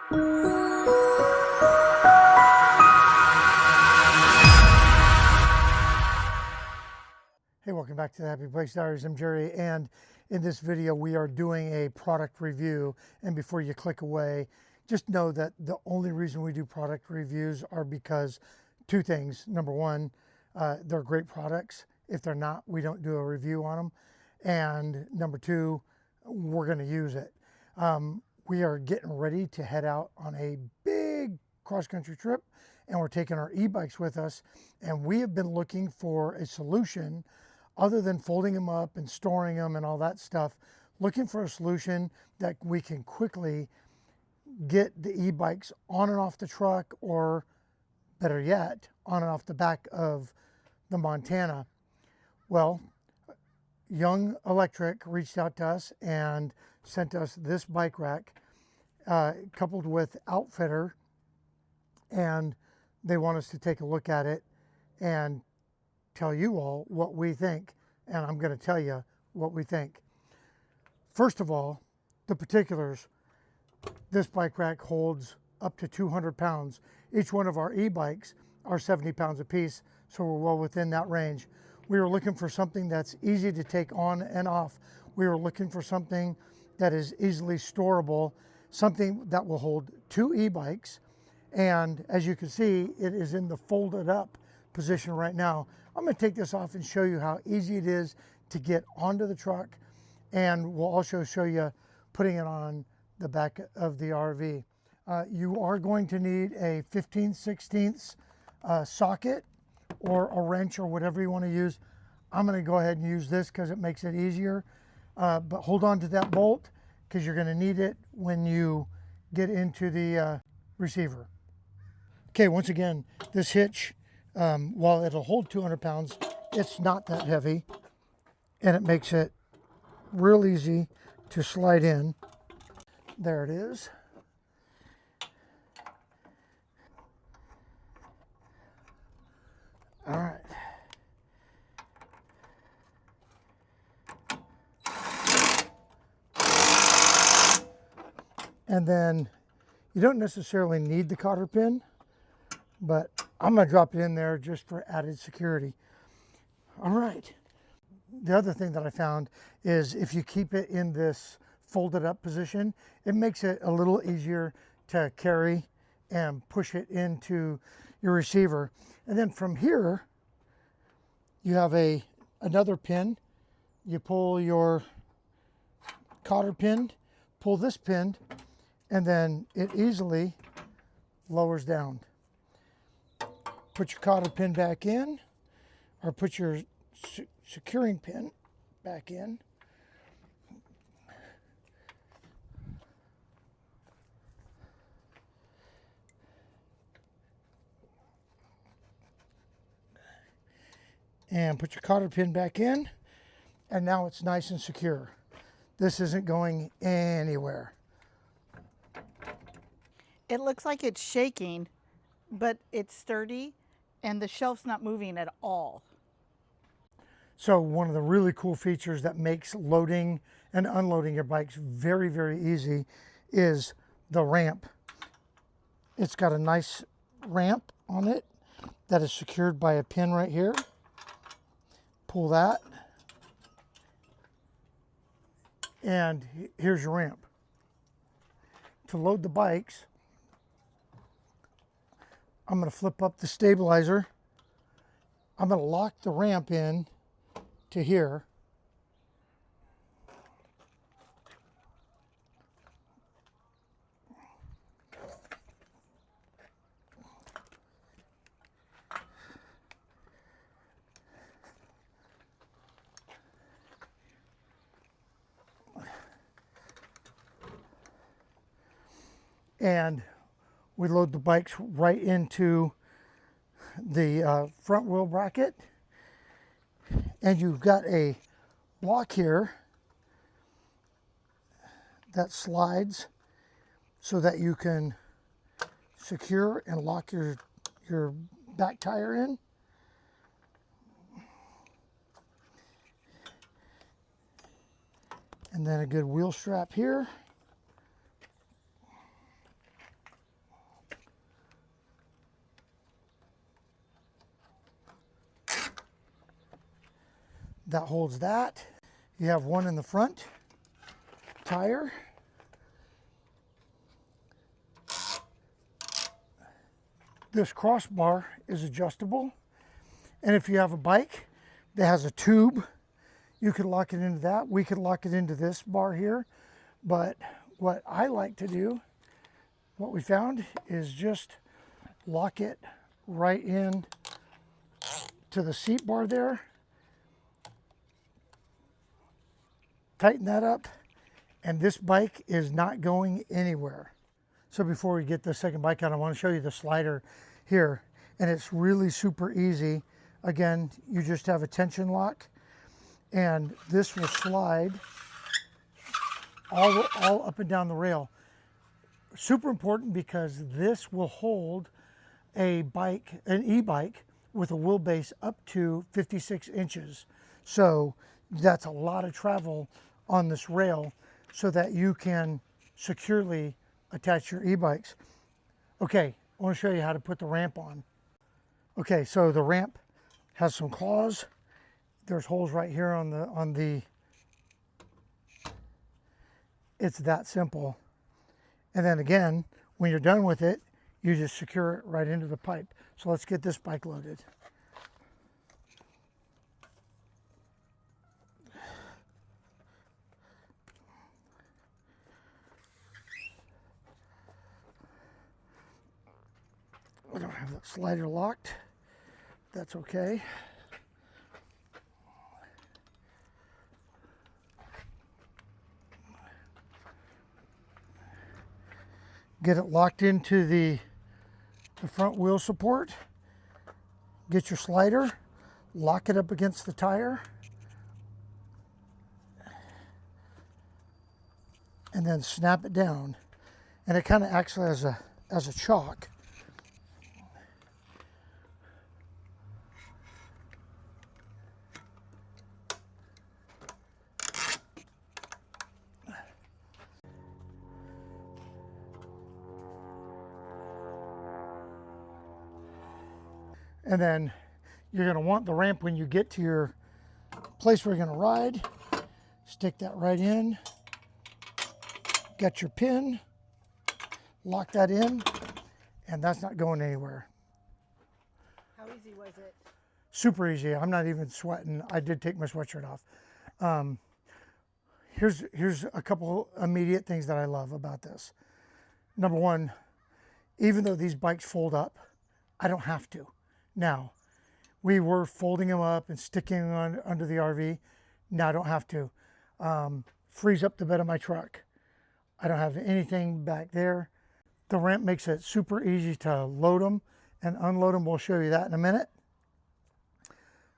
Hey, welcome back to the Happy Place Diaries. I'm Jerry, and in this video we are doing a product review. And before you click away, just know that the only reason we do product reviews are because two things. Number one, they're great products. If they're not, we don't do a review on them. And number two, we're going to use it. We are getting ready to head out on a big cross-country trip, and we're taking our e-bikes with us. And we have been looking for a solution other than folding them up and storing them and all that stuff, looking for a solution that we can quickly get the e-bikes on and off the truck, or better yet, on and off the back of the Montana. Well, Young Electric reached out to us and sent us this bike rack coupled with Outfitr, and they want us to take a look at it and tell you all what we think. And I'm going to tell you what we think. First of all, the particulars. This bike rack holds up to 200 pounds. Each one of our e-bikes are 70 pounds apiece, so we're well within that range. We were looking for something that's easy to take on and off. We were looking for something that is easily storable, something that will hold two e-bikes. And as you can see, it is in the folded up position right now. I'm going to take this off and show you how easy it is to get onto the truck, and we'll also show you putting it on the back of the RV. You are going to need a 15/16 socket or a wrench or whatever you want to use. I'm going to go ahead and use this because it makes it easier, but hold on to that bolt because you're going to need it when you get into the receiver. Okay, once again, this hitch, while it'll hold 200 pounds, it's not that heavy, and it makes it real easy to slide in. There it is. All right. And then you don't necessarily need the cotter pin, but I'm going to drop it in there just for added security. All right. The other thing that I found is if you keep it in this folded up position, it makes it a little easier to carry and push it into your receiver. And then from here, you have another pin. You pull your cotter pin, pull this pin, and then it easily lowers down. Put your cotter pin back in, or put your securing pin back in. And put your cotter pin back in, and now it's nice and secure. This isn't going anywhere. It looks like it's shaking, but it's sturdy, and the shelf's not moving at all. So one of the really cool features that makes loading and unloading your bikes very, very easy is the ramp. It's got a nice ramp on it that is secured by a pin right here. Pull that, and here's your ramp. To load the bikes, I'm going to flip up the stabilizer. I'm going to lock the ramp in to here. And we load the bikes right into the front wheel bracket, and you've got a block here that slides so that you can secure and lock your back tire in. And then a good wheel strap here. that holds that. You have one in the front tire. This crossbar is adjustable. And if you have a bike that has a tube, you could lock it into that. We could lock it into this bar here. But what I like to do, what we found, is just lock it right in to the seat bar there. Tighten that up, and this bike is not going anywhere. So before we get the second bike out, I want to show you the slider here, and it's really super easy. Again, you just have a tension lock, and this will slide all up and down the rail. Super important because this will hold a bike, an e-bike, with a wheelbase up to 56 inches. So that's a lot of travel on this rail so that you can securely attach your e-bikes. Okay, I want to show you how to put the ramp on. Okay, so the ramp has some claws. There's holes right here on the, it's that simple. And then again, when you're done with it, you just secure it right into the pipe. So let's get this bike loaded. I don't have that slider locked. That's okay. Get it locked into the front wheel support. Get your slider, lock it up against the tire, and then snap it down. And it kind of acts as a chock. And then you're going to want the ramp when you get to your place where you're going to ride. Stick that right in. Got your pin. Lock that in. And that's not going anywhere. How easy was it? Super easy. I'm not even sweating. I did take my sweatshirt off. Here's a couple immediate things that I love about this. Number one, even though these bikes fold up, I don't have to. Now, we were folding them up and sticking them on under the RV. Now I don't have to. Frees up the bed of my truck. I don't have anything back there. The ramp makes it super easy to load them and unload them. We'll show you that in a minute.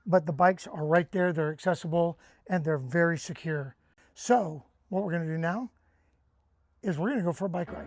But the bikes are right there. They're accessible and they're very secure. So what we're going to do now is we're going to go for a bike ride.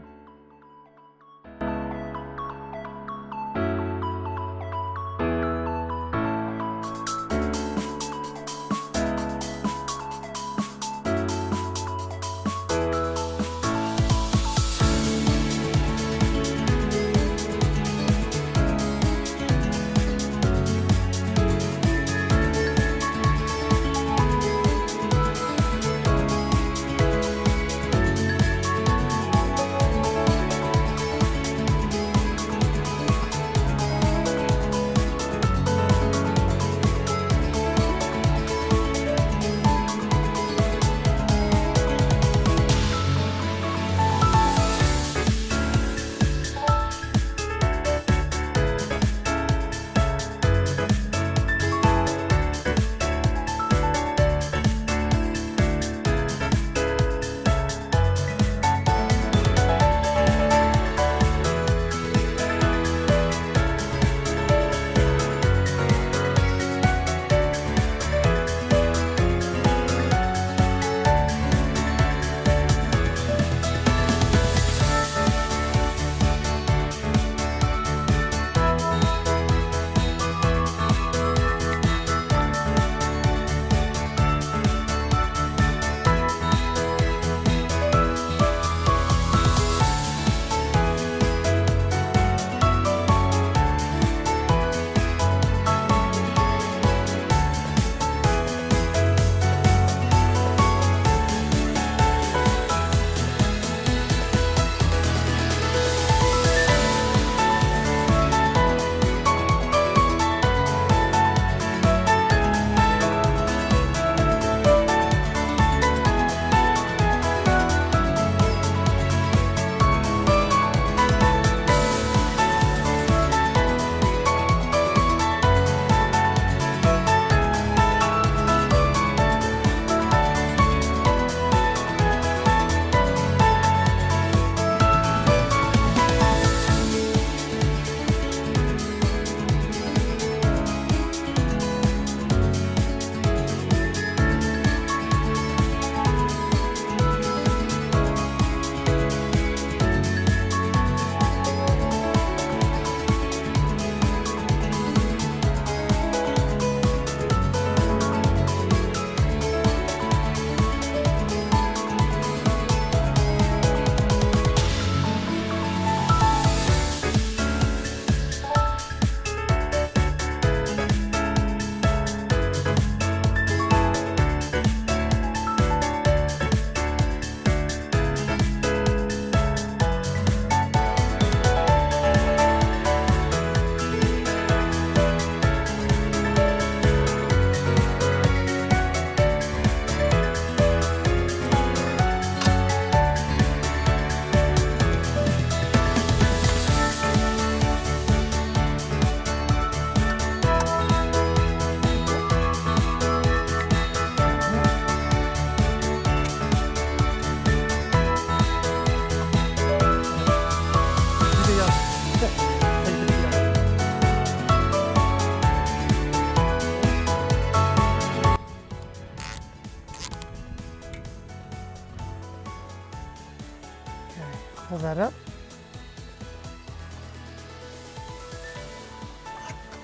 Pull that up.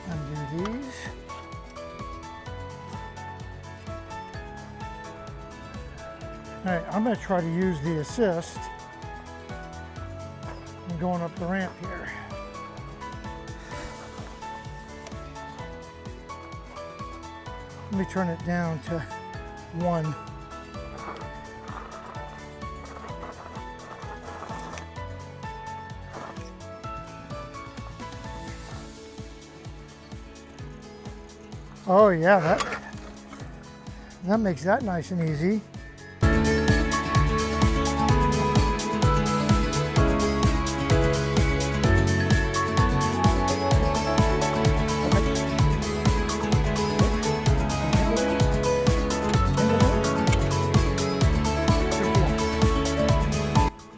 Undo these. All right, I'm going to try to use the assist. I'm going up the ramp here. Let me turn it down to 1. Oh yeah, that makes that nice and easy.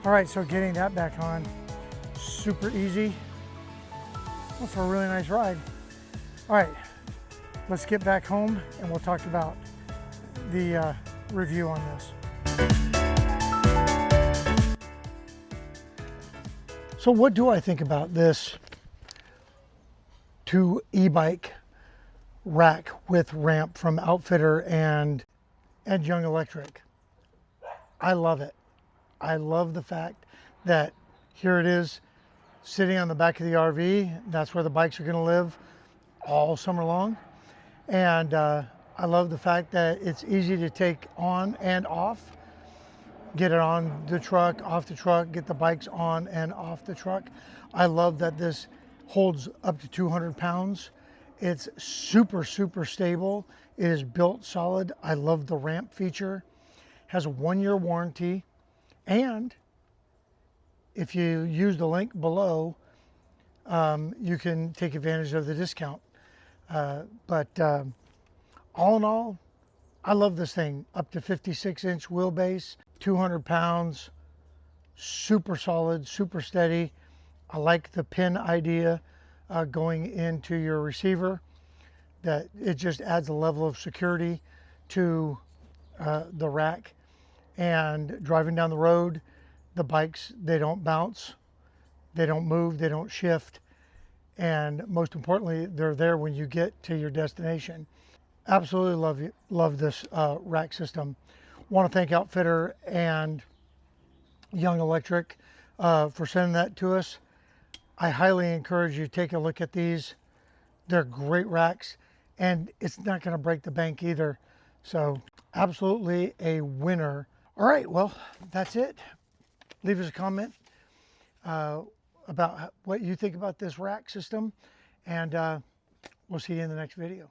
All right, so getting that back on, super easy. Well, for a really nice ride. All right. Let's get back home and we'll talk about the review on this. So what do I think about this 2 e-bike rack with ramp from Outfitr and Young Electric? I love it. I love the fact that here it is sitting on the back of the RV. That's where the bikes are going to live all summer long. And I love the fact that it's easy to take on and off. Get it on the truck, off the truck, get the bikes on and off the truck. I love that this holds up to 200 pounds. It's super, super stable. It is built solid. I love the ramp feature. Has a 1-year warranty. And if you use the link below, you can take advantage of the discount. All in all, I love this thing. Up to 56-inch wheelbase, 200 pounds, super solid, super steady. I like the pin idea going into your receiver, that it just adds a level of security to the rack. And driving down the road, the bikes, they don't bounce, they don't move, they don't shift. And most importantly, they're there when you get to your destination. Absolutely love this rack system. Want to thank Outfitr and Young Electric for sending that to us. I highly encourage you to take a look at these. They're great racks, and it's not going to break the bank either. So absolutely a winner. All right, well, that's it. Leave us a comment about what you think about this rack system, and we'll see you in the next video.